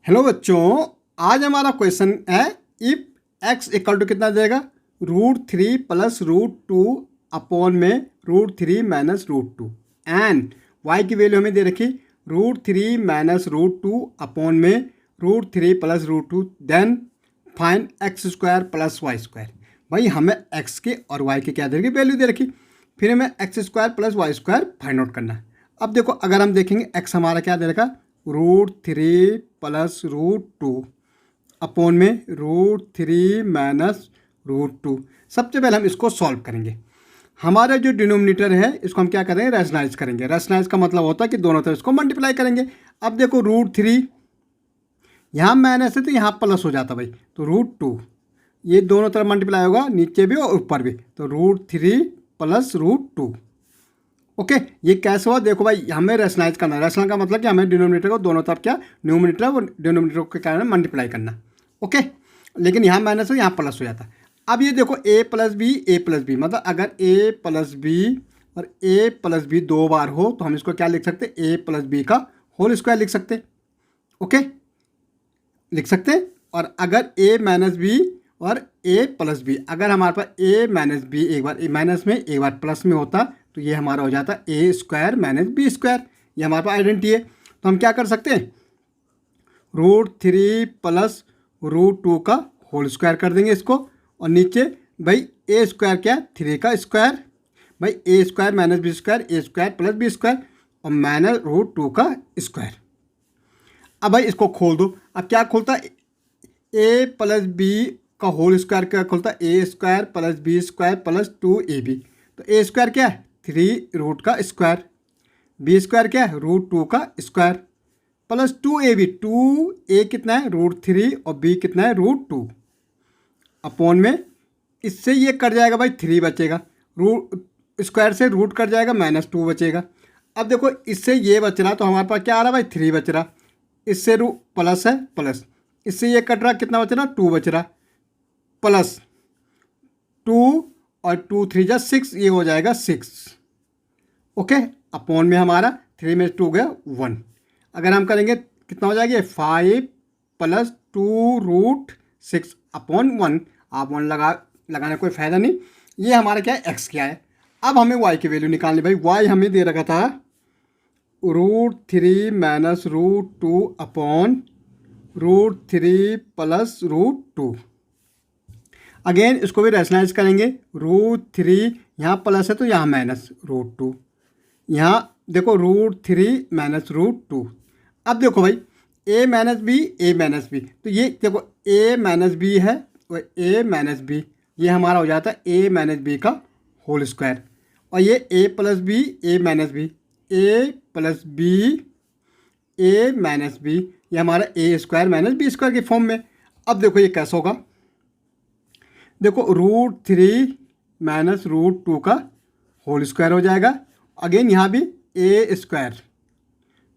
Hello बच्चों, आज हमारा क्वेश्चन है इफ x इक्वल टू कितना देगा √3 प्लस √2 अपॉन में √3 माइनस √2 एंड y की वैल्यू हमें दे रखी √3 माइनस √2 अपॉन में √3 plus √2 then find x² plus y²। भाई हमें x के और y के क्या दे रखी वैल्यू दे रखी, फिर हमें x² plus y² find out करना। अब देखो अगर हम देखेंगे x हमारा क्या दे रखा √3 प्लस √2 अपॉन में √3 माइनस √2। सबसे पहले हम इसको सॉल्व करेंगे। हमारा जो डिनोमिनेटर है इसको हम क्या करेंगे, रैशनलाइज करेंगे। रैशनलाइज का मतलब होता है कि दोनों तरफ इसको मल्टीप्लाई करेंगे। अब देखो √3 यहाँ माइनस है तो यहाँ प्लस हो जाता भाई, तो √2 ये दोनों तरफ मल्टीप्लाई होगा, नीचे भी और ऊपर भी, तो √3 प्लस √2। ओके ये कैसे हुआ देखो भाई, हमें रैशनलाइज करना है। रैशनल का मतलब कि हमें डिनोमिनेटर को दोनों तरफ क्या न्यूमिनेटर और डिनोमिनेटर के कारण मल्टीप्लाई करना। ओके लेकिन यहाँ माइनस हो यहाँ प्लस हो जाता। अब ये देखो a प्लस बी मतलब अगर a प्लस बी और a प्लस बी दो बार हो तो हम इसको क्या लिख सकते a प्लस बी का होल स्क्वायर लिख सकते। ओके लिख सकते। और अगर a माइनस बी और a प्लस बी, अगर हमारे पास a माइनस बी एक बार माइनस में एक बार प्लस में होता तो ये हमारा हो जाता a² माइनस b²। ये हमारे पास आइडेंटिटी है। तो हम क्या कर सकते हैं, √3 प्लस √2 का होल स्क्वायर कर देंगे इसको, और नीचे भाई a² क्या है 3 का स्क्वायर, भाई a² minus b² a² plus b² और माइनस √2 का स्क्वायर। अब भाई इसको खोल दो। अब क्या खोलता है, a प्लस बी का होल स्क्वायर क्या खोलता है a² plus b² plus 2ab। तो a² क्या है 3 रूट का स्क्वायर, b² क्या है √2 का स्क्वायर प्लस 2ab। 2a कितना है √3 और b कितना है √2 अपॉन में, इससे ये कट जाएगा भाई 3 बचेगा, रूट स्क्वायर से रूट कट जाएगा -2 बचेगा। अब देखो इससे ये बच रहा तो हमारे पास क्या आ रहा भाई 3 बच रहा, इससे रू प्लस है प्लस, इससे ये कट रहा कितना बच रहा 2 बच रहा, प्लस 2 और 2 3 जा 6, ये हो जाएगा 6। ओके अपॉन में हमारा 3 में 2 गया 1। अगर हम करेंगे कितना हो जाएगा 5 प्लस 2√6 अपॉन 1। आप 1 लगाने कोई फ़ायदा नहीं। ये हमारा क्या है x क्या है। अब हमें y की वैल्यू निकालनी। भाई y हमें दे रखा था √3 माइनस √2 अपॉन √3 प्लस √2। अगेन इसको भी रैशनलाइज करेंगे। √3 यहाँ प्लस है तो यहाँ माइनस √2, यहाँ देखो √3 माइनस √2। अब देखो भाई a माइनस बी तो ये देखो a माइनस बी है और a माइनस बी, ये हमारा हो जाता है a माइनस बी का होल स्क्वायर, और ये a plus B a minus B a plus B a minus B, ये हमारा a² माइनस b² के फॉर्म में। अब देखो ये कैसे होगा, देखो √3 माइनस √2 का होल स्क्वायर हो जाएगा, अगेन यहाँ भी a²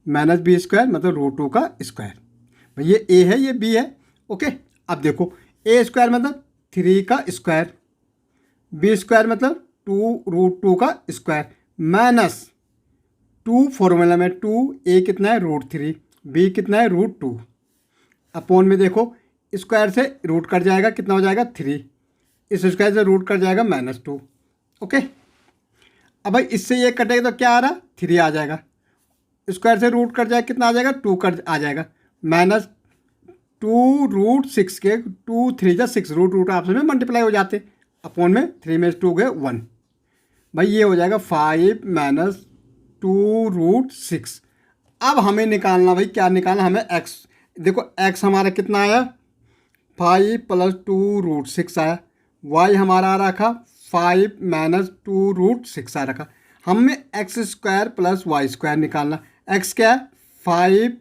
माइनस b² मतलब √2 का स्क्वायर। भाई ये a है ये b है। ओके अब देखो a² मतलब 3 का स्क्वायर, b² मतलब 2√2 का स्क्वायर माइनस 2 फॉर्मूला में 2 a कितना है √3 b कितना है √2 अपॉन में देखो स्क्वायर से रूट कट जाएगा कितना हो जाएगा 3, इस स्क्वायर से रूट कट जाएगा -2। ओके अब भाई इससे ये कटेगा तो क्या आ रहा 3 आ जाएगा, स्क्वायर से रूट कट जाएगा कितना आ जाएगा 2 कट आ जाएगा, -2√6 के 2 3 जा 6 रूट आपस में मल्टीप्लाई हो जाते, अपॉन में 3 में 2 गए 1। भाई ये हो जाएगा 5 माइनस 2√6। अब हमें निकालना भाई क्या निकालना, हमें x। देखो x हमारा कितना आया 5 प्लस 2√6 आया, y हमारा आ रखा 5 माइनस 2√6 आ रखा। हमें x² प्लस y² निकालना। x क्या है 5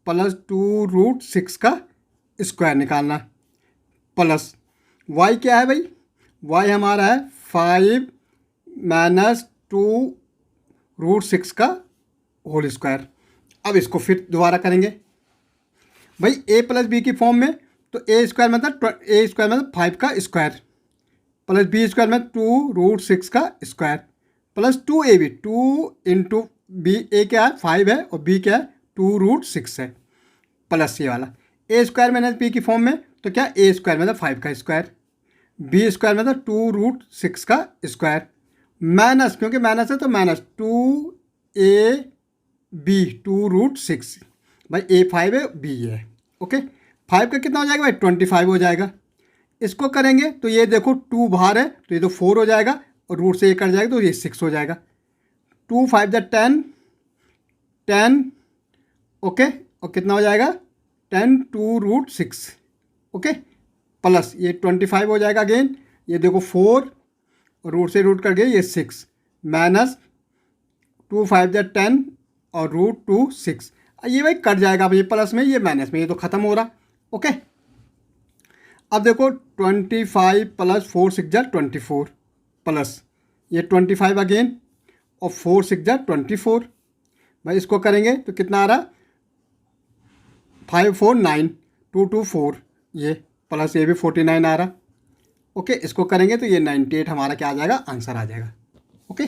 प्लस 2√6 का स्क्वायर निकालना, प्लस y क्या है भाई, y हमारा है 5 माइनस 2√6 का होल स्क्वायर। अब इसको फिर दोबारा करेंगे भाई a प्लस बी की फॉर्म में, तो a² मतलब 5 का स्क्वायर प्लस b² में 2√6 का square plus 2ab, 2 into B, A क्या है 5 है और b क्या है 2√6 है, प्लस ये वाला ए स्क्वायर माइनस बी की फॉर्म में, तो क्या ए स्क्वायर मतलब 5 का स्क्वायर, बी स्क्वायर मतलब 2√6 का स्क्वायर, माइनस क्योंकि माइनस है तो माइनस 2ab 2√6, भाई ए 5 है बी है। ओके, 5 का कितना हो जाएगा भाई 25 हो जाएगा। इसको करेंगे तो ये देखो 2 बाहर है तो ये तो 4 हो जाएगा और रूट से ये कट जाएगा तो ये 6 हो जाएगा। 2 5 जा 10 10, ओके, और कितना हो जाएगा 10 2√6, ओके, प्लस ये 25 हो जाएगा अगेन, ये देखो 4 और रूट से रूट कट गए ये 6, माइनस 2 5 जा 10 और √2 6, ये भाई कट जाएगा, अब ये प्लस में ये माइनस में, ये तो ख़त्म हो रहा। ओके, अब देखो 25 प्लस 4 6 जा 24 प्लस ये 25 अगेन और 4 6 जा 24, भाई इसको करेंगे तो कितना आ रहा 5 4 9 2 2 4, ये प्लस ये भी 49 आ रहा। ओके, इसको करेंगे तो ये 98 हमारा क्या आ जाएगा आंसर आ जाएगा। ओके।